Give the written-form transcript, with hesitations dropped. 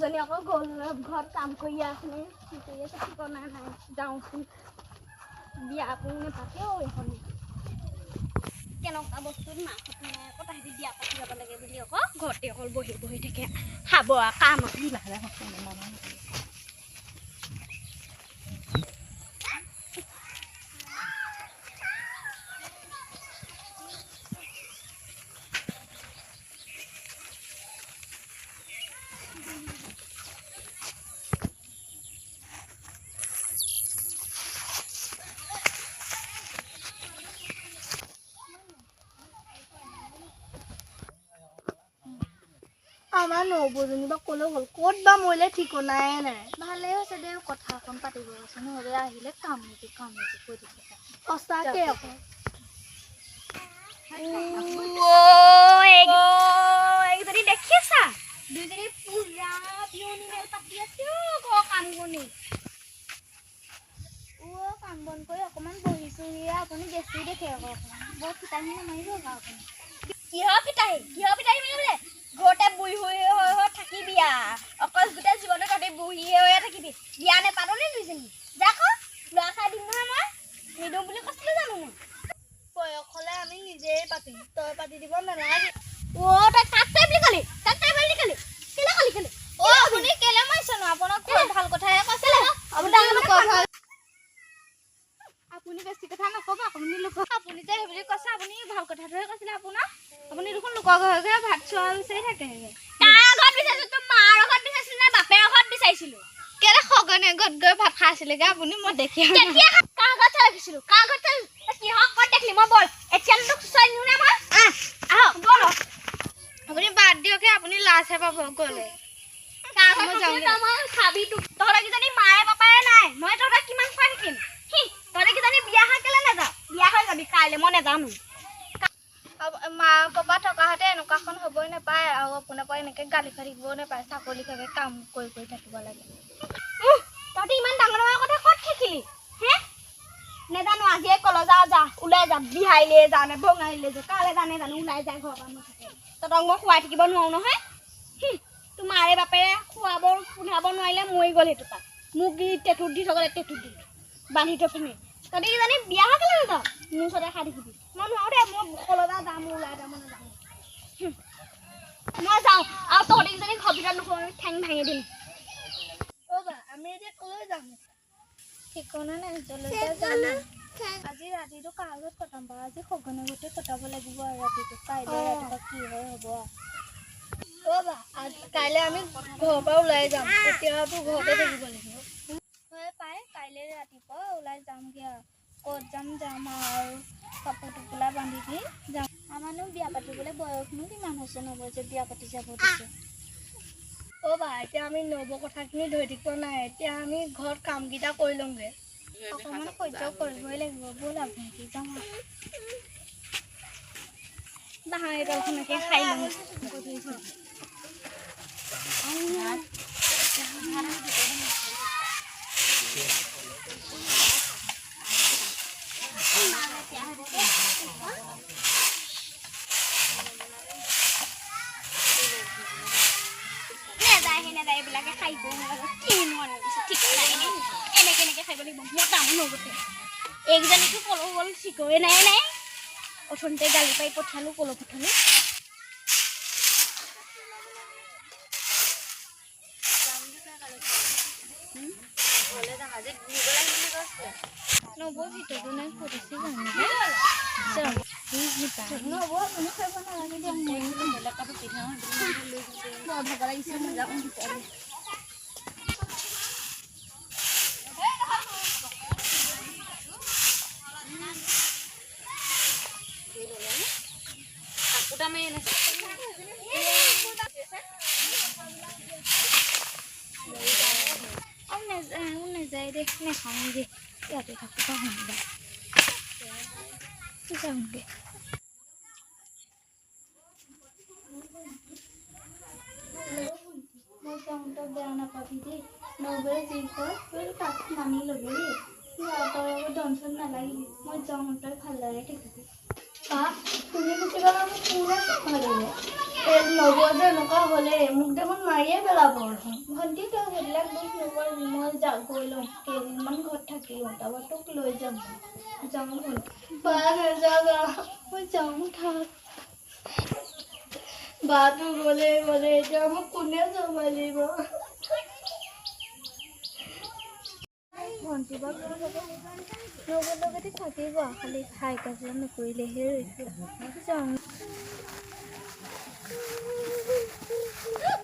বৌজনী আকৌ গ'ল ঘৰত কাম কৰি আছে কি কৰি আছে ঠিকনা নাই যাওঁচোন বিয়া আপুনি নেপাতেও এখন কেনেকুৱা বস্তুত মাকহঁত নাই আকৌ তাহাঁতি বিয়া পাতি যাব লাগে বুলি আকৌ ঘৰতে অকল বহি বহি থাকে খাব কাম আমাৰ নবৌজনী বা ক'লৈ গ'ল ক'ত বা মৰিলে ঠিকনাই নাই ভালেই হৈছে দে কথা এখন পাতিব আছে নহ'লে আহিলে কাম নেকি কৈ থাকে সঁচাকে আকৌ এইকেইজনী দেখিছা দুইজনী পুৰা বিয়নী মেল পাতি আছে কাম বনি কাম বন কৰি অকণমান বহিছোহি আপুনি বেছি দেখে আকৌ অকণমান বৰ ফিটাহি নামাৰিব আকৌ আপুনি কিহৰ ফিটাহি মাৰিবলৈ ঘৰতে বুঢ়ী হৈ থাকিবি অকল গোটেই জীৱনত তহঁতি বুঢ়ী হৈয়ে থাকিবি বিয়া নেপাতনে দুইজনী যা আকৌ ল'ৰা খাই দিম নহয় মই নিদিওঁ বুলি কৈছিলোঁ জানো মই বয়স হ'লে আমি নিজেই পাতিম তই পাতি দিব নালাগে তই কাক বুলি ক'লি কেলে আপুনি কেলে মাৰিছেনো আপোনাক ভাল কথাহে কৈছিলে আপুনি বেছি কথা নক'ব আপুনি আপুনি যে সেই বুলি কৈছে আপুনি ভাল কথাটোহে কৈছিলে আপোনাক আপুনি দেখোন লোকৰ ঘৰকে ভাত চোৱা বিচাৰি থাকে কাৰ ঘৰত বিচাৰিছোঁ তোৰ মাৰ ঘৰত বিচাৰিছিলোঁ নে বাপেৰ ঘৰত বিচাৰিছিলোঁ কেলে সঘনে ঘৰত গৈ ভাত খাই আছিলেগে আপুনি মই দেখি কাৰ ঘৰত ৰাখিছিলোঁ কাৰ ঘৰত কিহক ক'ত দেখিলি মই বল এতিয়া তোক চুচাই নিওঁ নে মই আহক বল আপুনি বাদ দিয়কহে আপুনি লাজহে পাব গ'লে খাবি তোক তহঁতকেইজনী মায়ে বাপায়ে নাই মই তহঁতক কিমান খুৱাই থাকিম তহঁতকেইজনী বিয়া হৈ কেলে নাযাওঁ বিয়া হৈ যাবি কাইলৈ মই নাযাওঁ মা পাপা থকাহঁতে এনেকুৱাখন হ'বই নাপায় আৰু আপোনাৰ পৰা এনেকৈ গালি খাই থাকিবও নাপায় চাকৰি থাকে কাম কৰি থাকিব লাগে তহঁতি ইমান ডাঙৰ কথা ক'ত শিকিলি হে নেজানো আজিয়ে কলৈ যা ওলাই যা বিহাৰীলৈ যাওঁ নে বঙালীলৈ যাওঁ কালৈ জানো ওলাই যায় ঘৰৰ পৰা নাথাকে তহঁতক মই খুৱাই থাকিব নোৱাৰো নহয় তোৰ মাৰে বাপেৰে খুৱাব পোন্ধাব নোৱাৰিলে মৰি গ'ল সেইটো তাত মোক টেটুত দি থ'বলৈ টেটুত দি বান্ধি থৈ পিনে তহঁতি কিজানি বিয়া হৈ কেলে নাযাওঁ মোৰ ওচৰতে খাই থাকিবি মই নোৱাৰো দে মই কলৈ যাম ওলাই যাম নাযাওঁ মই যাওঁ আৰু তহঁতি কিজানি ঘৰ ভিতৰত নোসোমাবি ঠেং ভাঙি দিম আমি এতিয়া কলৈ যাম ঠিকনা নাই জলকীয়া যাম আজি ৰাতিটো কাৰ ঘৰত কটাম বাৰু আজি সঘনে গোটেই কটাব লাগিব আৰু ৰাতিটো কাইলৈ ৰাতিপুৱা কি হয় হ'ব কাইলৈ আমি ঘৰৰ পৰা ওলাই যাম এতিয়াতো ঘৰতে থাকিব লাগিব হয় পাই কাইলৈ ৰাতিপুৱা ওলাই যামগৈ আৰু ক'ত যাম আৰু কাপোৰ টোপোলা বান্ধি দি যাম আমাৰনো বিয়া পাতিবলৈ বয়সনো কিমান হৈছে নবৌ যে বিয়া পাতি যাব দিছে এতিয়া আমি নবৌ কথাখিনি ধৰি থাকিব নাই এতিয়া আমি ঘৰত কামকেইটা কৰি লওঁগৈ অকণমান সহ্য কৰিবই লাগিব ব'ল আপুনি যাম বাঁহৰ এডালখনকে খাই লওঁ নেযায় এইবিলাকে খাই কিনো আনিছে ঠিক নাই এনেকে খাব লাগিব মই কাম নগতে এইকেইজনীতো কলো গ'ল ঠিকৰে নাই অথনিতে গালি পাৰি পঠালো কলো পঠালো নবৌ ভিতৰতো নাই কৰিছে নবৌ আপুনি খাব নালাগে দিয়ক মই ভাগৰ লাগিছে মই যাওঁ ভিতৰলৈ নেযায় দে নেখাওঁ দে ইয়াতে থাকো পাহৰিবা যাওঁগে মই যাওঁতে বেয়া নাপাবি দেই নবৌয়ে যি কয় তই তাত মানি ল'বি দেই তই আকৌ টেনশ্যন নালাগিবি মই যাওঁতে ভালদৰে থাকিবি তুমি গুচি গ'লে মোক কোনে চম্ভালিব নবৌৱে এনেকুৱা হ'লে মোক দেখোন মাৰিয়ে পেলাব ভণ্টি তই সেইবিলাক দুখ নকৰিবি মই গৈ লওঁ কেইদিনমান ঘৰত থাকি লওঁ তাৰপৰা তোক লৈ যাম যাওঁ ভণ্টি বা নাযাবা মই যাওঁ থাক বাটো গ'লে এতিয়া মোক কোনে চম্ভালিব ভণ্টি বা কি হ'ব নবৌৰ লগতে থাকিব খালি খাই কাজিয়া নকৰিলেহে ৰৈছোঁ যাওঁ